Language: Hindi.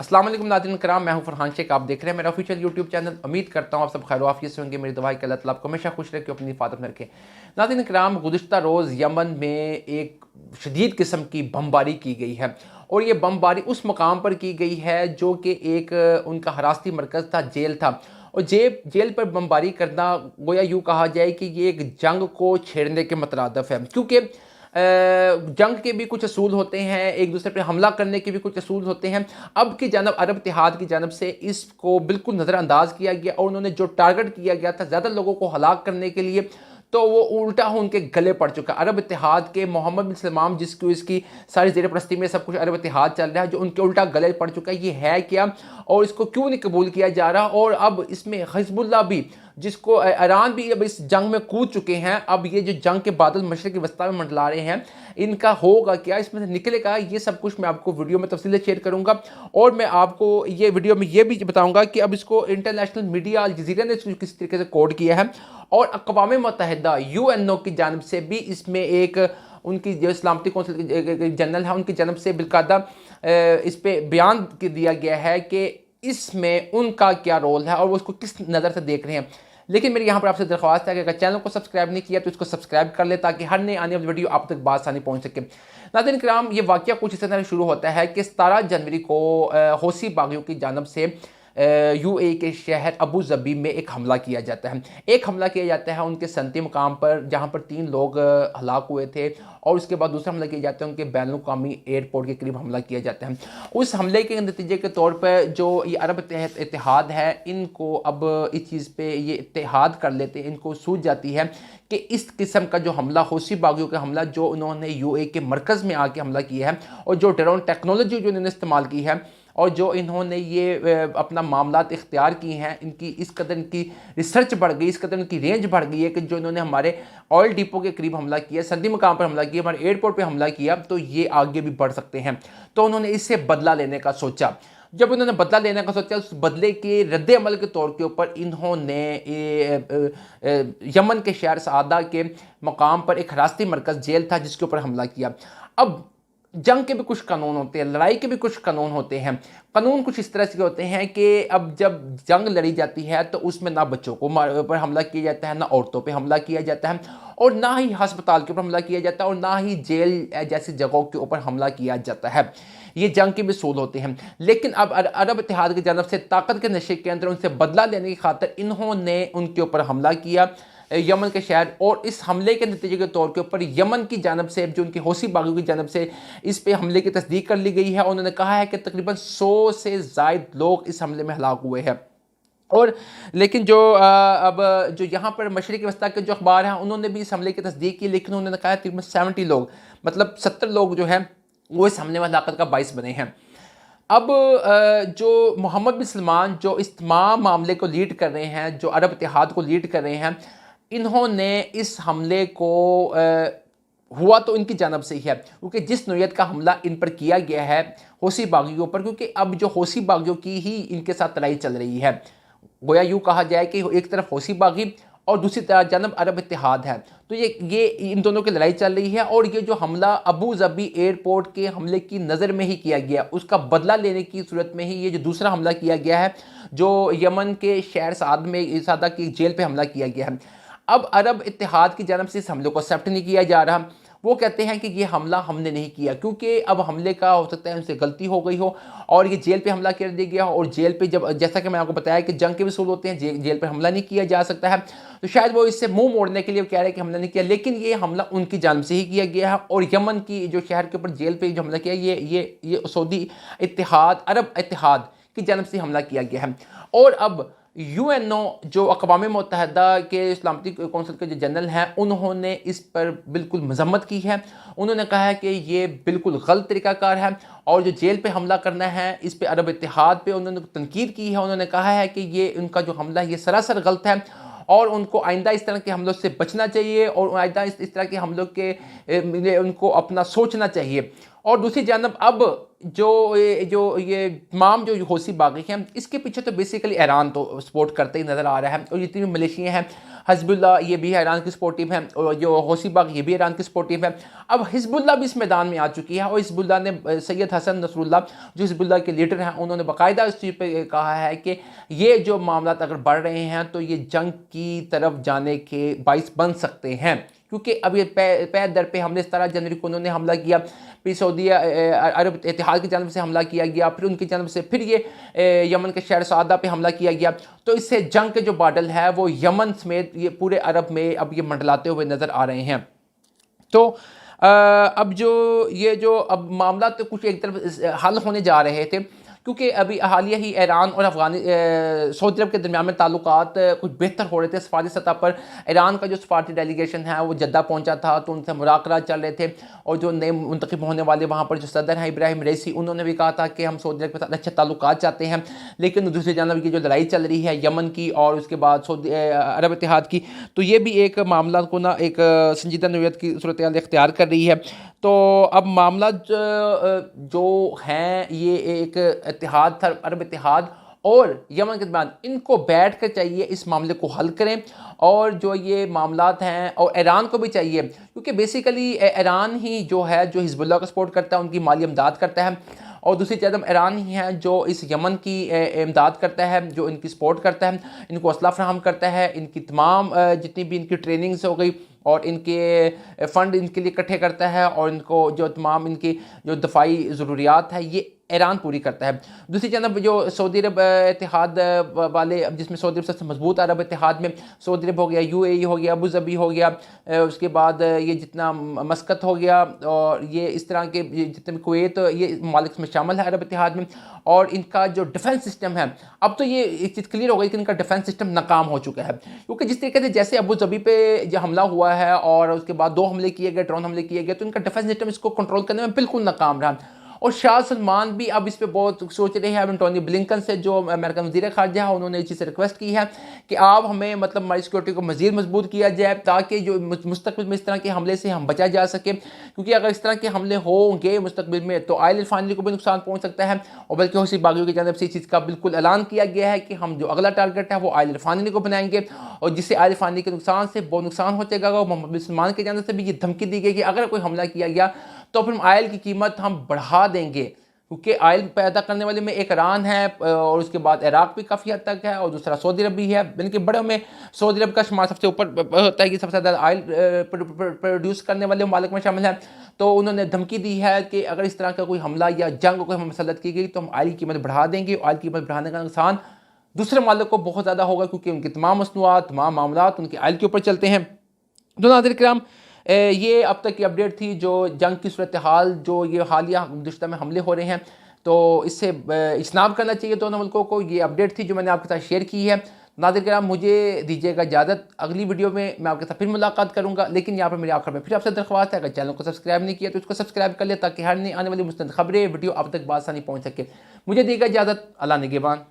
अस्सलाम वालेकुम नाज़रीन कराम, मैं हूं फरहान शेख। आप देख रहे हैं मेरा ऑफिशियल यूट्यूब चैनल। उम्मीद करता हूं आप सब खैर आफियत से होंगे। मेरी दुआ है कि अल्लाह ताला आपको हमेशा खुश रखे, अपनी हिफाजत में रखे। नाज़रीन कराम, गुज़िश्ता रोज़ यमन में एक शदीद किस्म की बमबारी की गई है और ये बमबारी उस मकाम पर की गई है जो कि एक उनका हरासती मरकज़ था, जेल था। और जेल पर बमबारी करना गोया यूँ कहा जाए कि ये एक जंग को छेड़ने के मतरादफ है, क्योंकि जंग के भी कुछ असूल होते हैं, एक दूसरे पर हमला करने के भी कुछ असूल होते हैं। अब की जानब अरब इत्तेहाद की जानब से इसको बिल्कुल नज़रअंदाज किया गया और उन्होंने जो टारगेट किया गया था ज़्यादा लोगों को हलाक करने के लिए, तो वो उल्टा उनके गले पड़ चुका। अरब इत्तेहाद के मोहम्मद बिन सलमान, जिसको इसकी सारी ज़ेर परस्ती में सब कुछ अरब इत्तेहाद चल रहा है, जो उनके उल्टा गले पड़ चुका है। ये है क्या और इसको क्यों नहीं कबूल किया जा रहा? और अब इसमें हिजबुल्लाह भी, जिसको ईरान भी अब इस जंग में कूद चुके हैं। अब ये जो जंग के बादल मशरिक़ वस्ता में मंडला रहे हैं, इनका होगा क्या, इसमें से निकलेगा, ये सब कुछ मैं आपको वीडियो में तफसील शेयर करूंगा। और मैं आपको ये वीडियो में ये भी बताऊंगा कि अब इसको इंटरनेशनल मीडिया अल जज़ीरा ने किस तरीके से कोड किया है और अक़वाम मुत्तहिदा UNO की जानब से भी इसमें एक उनकी जो सलामती कौंसिल के जनरल है, उनकी जानब से बिल्कायदा इस पर बयान दिया गया है कि इसमें उनका क्या रोल है और वो उसको किस नज़र से देख रहे हैं। लेकिन मेरी यहाँ पर आपसे दरख्वास्त है कि अगर चैनल को सब्सक्राइब नहीं किया तो इसको सब्सक्राइब कर ले, ताकि हर नई आने वाली वीडियो आप तक बासानी पहुँच सके। नाज़रीन किराम, ये वाक़या कुछ इस तरह शुरू होता है कि 17 जनवरी को हौसी बागियों की जानब से UAE के शहर अबू ज़बी में एक हमला किया जाता है। एक हमला किया जाता है उनके सनती मुकाम पर, जहाँ पर 3 लोग हलाक हुए थे। और उसके बाद दूसरा हमला किया जाता है उनके बैनुल-अक़वामी एयरपोर्ट के करीब हमला किया जाता है। उस हमले के नतीजे के तौर पर जो ये अरब इत्तेहाद है, इनको अब इस चीज़ पे ये इत्तेहाद कर लेते हैं, इनको सूझ जाती है कि इस किस्म का जो हमला, हौसी बागियों का हमला जो उन्होंने UAE के मरकज़ में आके हमला किया है और जो ड्रोन टेक्नोलॉजी जो इन्होंने इस्तेमाल की है और जो इन्होंने ये अपना मामलात इख्तियार किए हैं, इनकी इस कदर इनकी रिसर्च बढ़ गई, इस कदर इनकी रेंज बढ़ गई है कि जो इन्होंने हमारे ऑयल डिपो के करीब हमला किया, संदी मुकाम पर हमला किया, हमारे एयरपोर्ट पे हमला किया, तो ये आगे भी बढ़ सकते हैं। तो उन्होंने इससे बदला लेने का सोचा। जब उन्होंने बदला लेने का सोचा, उस बदले के रद्द अमल के तौर के ऊपर इन्होंने यमन के शहर सादा के मकाम पर एक हिरासती मरकज़ जेल था, जिसके ऊपर हमला किया। अब जंग के भी कुछ कानून होते हैं, लड़ाई के भी कुछ कानून होते हैं। कानून कुछ इस तरह से होते हैं कि अब जब जंग लड़ी जाती है तो उसमें ना बच्चों को पर हमला किया जाता है, ना औरतों पे हमला किया जाता है और ना ही अस्पताल के ऊपर हमला किया जाता है और ना ही जेल जैसी जगहों के ऊपर हमला किया जाता है। ये जंग के भी सूल होते हैं। लेकिन अब अरब इत्तेहाद की जानब से ताकत के नशे के अंदर उनसे बदला लेने की खातिर इन्होंने उनके ऊपर हमला किया, यमन के शहर। और इस हमले के नतीजे के तौर के ऊपर यमन की जानब से, जो उनकी हौसी बागियों की जानब से, इस पे हमले की तस्दीक कर ली गई है। उन्होंने कहा है कि तकरीबन 100 से ज़ायद लोग इस हमले में हलाक हुए हैं। और लेकिन जो अब जो यहाँ पर मशरिक़ वस्ता के जो अखबार हैं, उन्होंने भी इस हमले की तस्दीक की, लेकिन उन्होंने कहा तकरीबन 70 लोग, मतलब 70 लोग जो हैं वो इस हमले में हलाकत का बाइस बने हैं। अब जो मोहम्मद बिन सलमान जो इस तमाम मामले को लीड कर रहे हैं, जो अरब इत्तेहाद को लीड कर रहे हैं, इन्होंने इस हमले को हुआ तो इनकी जानब से ही है, क्योंकि जिस नौयत का हमला इन पर किया गया है हौसी बागियों पर, क्योंकि अब जो हौसी बागियों की ही इनके साथ लड़ाई चल रही है। गोया यूँ कहा जाए कि एक तरफ हौसी बागी और दूसरी तरफ जानब अरब इत्तेहाद है। तो ये इन दोनों की लड़ाई चल रही है। और ये जो हमला अबू ज़बी एयरपोर्ट के हमले की नज़र में ही किया गया, उसका बदला लेने की सूरत में ही ये जो दूसरा हमला किया गया है, जो यमन के शहर सादा की जेल पर हमला किया गया है। अब अरब इत्तेहाद की जानब से इस हमले को एक्सेप्ट नहीं किया जा रहा। वो कहते हैं कि ये हमला हमने नहीं किया, क्योंकि अब हमले का हो सकता है उनसे गलती हो गई हो और ये जेल पे हमला कर दिया गया हो। और जेल पे जब, जैसा कि मैंने आपको बताया कि जंग के भी सूल होते हैं, जेल पे हमला नहीं किया जा सकता है, तो शायद वो इससे मुंह मोड़ने के लिए कह रहे हैं कि हमला नहीं किया। लेकिन ये हमला उनकी जानब से ही किया गया है और यमन की जो शहर के ऊपर जेल पे जो हमला किया, ये सऊदी इत्तेहाद, अरब इत्तेहाद की जानब से हमला किया गया है। और अब UNO जो अक़वाम मुत्तहिदा के सलामती कौंसिल के जो जनरल हैं, उन्होंने इस पर बिल्कुल मज़म्मत की है। उन्होंने कहा है कि ये बिल्कुल गलत तरीक़ाकार है और जो जेल पे हमला करना है, इस पे अरब इत्तेहाद पे उन्होंने तनकीद की है। उन्होंने कहा है कि ये उनका जो हमला है ये सरासर गलत है और उनको आइंदा इस तरह के हमलों से बचना चाहिए और आइंदा इस तरह के हमलों के लिए उनको अपना सोचना चाहिए। और दूसरी जानब अब जो ये तमाम जो हौसी बागी हैं, इसके पीछे तो बेसिकली ईरान तो सपोर्ट करते ही नज़र आ रहा है, और जितनी भी मलेशिया हैं, हिजबुल्लाह ये भी ईरान की सपोर्टिव है, और जो हौसी बागी ये भी ईरान की सपोर्टिव है। अब हिजबुल्लाह भी इस मैदान में आ चुकी है, और हिजबुल्लाह ने सैयद हसन नसरुल्लाह जो हिजबुल्लाह के लीडर हैं, उन्होंने बाकायदा इस चीज़ पर कहा है कि ये जो मामला अगर बढ़ रहे हैं तो ये जंग की तरफ जाने के बाइस बन सकते हैं, क्योंकि अब ये पैर दर पे हमले 17 जनवरी को उन्होंने हमला किया, फिर सऊदी अरब इत्तेहाद की जानब से हमला किया गया, फिर उनकी जानब से फिर ये यमन के शहर सादा पे हमला किया गया। तो इससे जंग के जो बादल है वो यमन समेत ये पूरे अरब में अब ये मंडलाते हुए नज़र आ रहे हैं। तो अब जो अब मामला तो कुछ एक तरफ हल होने जा रहे थे, क्योंकि अभी हालिया ही ईरान और सऊदी अरब के दरमियान में ताल्लुकात कुछ बेहतर हो रहे थे सफारती सतह पर। ईरान का जो सफारती डेलीगेशन है वो जद्दा पहुंचा था, तो उनसे मुज़ाकरात चल रहे थे, और जो नए मुंतखब होने वाले वहाँ पर जो सदर हैं इब्राहिम रईसी, उन्होंने भी कहा था कि हम सऊदी अरब के साथ अच्छे ताल्लुकात चाहते हैं। लेकिन दूसरी जानब की जो लड़ाई चल रही है यमन की और उसके बाद सऊदी अरब इत्तेहाद की, तो ये भी एक मामला को ना एक संजीदा नोयत की सूरत इख्तियार कर रही है। तो अब मामला जो हैं ये एक इत्तेहाद था, अरब इत्तेहाद और यमन के दरमियान, इनको बैठ कर चाहिए इस मामले को हल करें, और जो ये मामलात हैं, और ईरान को भी चाहिए, क्योंकि बेसिकली ईरान ही जो है जो हिजबुल्लाह को सपोर्ट करता है, उनकी माली इमदाद करता है, और दूसरी तरफ ईरान ही है जो इस यमन की इमदाद करता है, जो इनकी सपोर्ट करता है, इनको असला फ्राहम करता है, इनकी तमाम जितनी भी इनकी ट्रेनिंग्स हो गई और इनके फ़ंड इनके लिए इकट्ठे करता है, और इनको जो तमाम इनकी जो दफाई ज़रूरियात है ये ईरान पूरी करता है। दूसरी जानब जो सऊदी अरब इत्तेहाद वाले, अब जिसमें सऊदी अरब सबसे मजबूत अरब इत्तेहाद में सऊदी अरब हो गया, UAE हो गया, अबू धाबी हो गया, उसके बाद ये जितना मस्कत हो गया, और ये इस तरह के जितने कुवैत, ये मालिक में शामिल है अरब इत्तेहाद में, और इनका जो डिफेंस सिस्टम है, अब तो ये एक चीज़ क्लियर हो गई कि इनका डिफेंस सिस्टम नाकाम हो चुका है, क्योंकि जिस तरीके से जैसे अबू धाबी पे जो हमला हुआ है और उसके बाद 2 हमले किए गए, ड्रोन हमले किए गए, तो इनका डिफेंस सिस्टम इसको कंट्रोल करने में बिल्कुल नाकाम रहा। और शाह सलमान भी अब इस पर बहुत सोच रहे हैं। अब एंटोनी ब्लिंकन से जो अमेरिकन वज़ीर ख़ारजा है, उन्होंने इस चीज़ से रिक्वेस्ट की है कि आप हमें मतलब हमारी सिक्योरिटी को मज़ीद मजबूत किया जाए, ताकि जो मुस्तक़बिल में इस तरह के हमले से हम बचा जा सके, क्योंकि अगर इस तरह के हमले होंगे मुस्तक़बिल में तो ऑयल रिफाइनरी को भी नुकसान पहुँच सकता है। और बल्कि हौसी बागियों की जानब से इस चीज़ का बिल्कुल ऐलान किया गया है कि हम जो अगला टारगेट है वो ऑयल रिफाइनरी को बनाएंगे, और जिससे ऑयल रिफाइनरी के नुकसान से बहुत नुकसान हो जाएगा। और मोहम्मद बिन सलमान की जानब से भी ये धमकी दी गई कि अगर कोई हमला किया गया तो फिर ऑयल की कीमत हम बढ़ा देंगे, क्योंकि ऑयल पैदा करने वाले में एक ईरान है, और उसके बाद इराक भी काफ़ी हद तक है, और दूसरा सऊदी अरब भी है। बल्कि बड़े में सऊदी अरब का शुमार सबसे ऊपर होता है कि सबसे ज़्यादा ऑयल प्रोड्यूस करने वाले ममालिक में शामिल है। तो उन्होंने धमकी दी है कि अगर इस तरह का कोई हमला या जंग कोई मसलत की गई तो हम ऑयल की कीमत बढ़ा देंगे। ऑयल की कीमत बढ़ाने का नुकसान दूसरे मालिक को बहुत ज़्यादा होगा, क्योंकि उनकी तमाम मसनूआत, तमाम मामला उनके ऑयल के ऊपर चलते हैं। तो नाज़रीन किराम, ये अब तक की अपडेट थी जो जंग की सूरत हाल, जो ये हालिया गुज़िश्ता में हमले हो रहे हैं, तो इससे इजनाब करना चाहिए दोनों मुल्कों को। ये अपडेट थी जो मैंने आपके साथ शेयर की है। नाज़रीन किराम, मुझे दीजिएगा इजाज़त, अगली वीडियो में मैं आपके साथ फिर मुलाकात करूँगा। लेकिन यहाँ पर मेरे आखिर में फिर आपसे दरख्वास्त है, अगर चैनल को सब्सक्राइब नहीं किया तो इसको सब्सक्राइब कर ले, ताकि हर नई आने वाली मुस्तंद खबरें वीडियो आप तक बासानी पहुँच सके। मुझे दीजिएगा इजाज़त, अल्लाह निगहबान।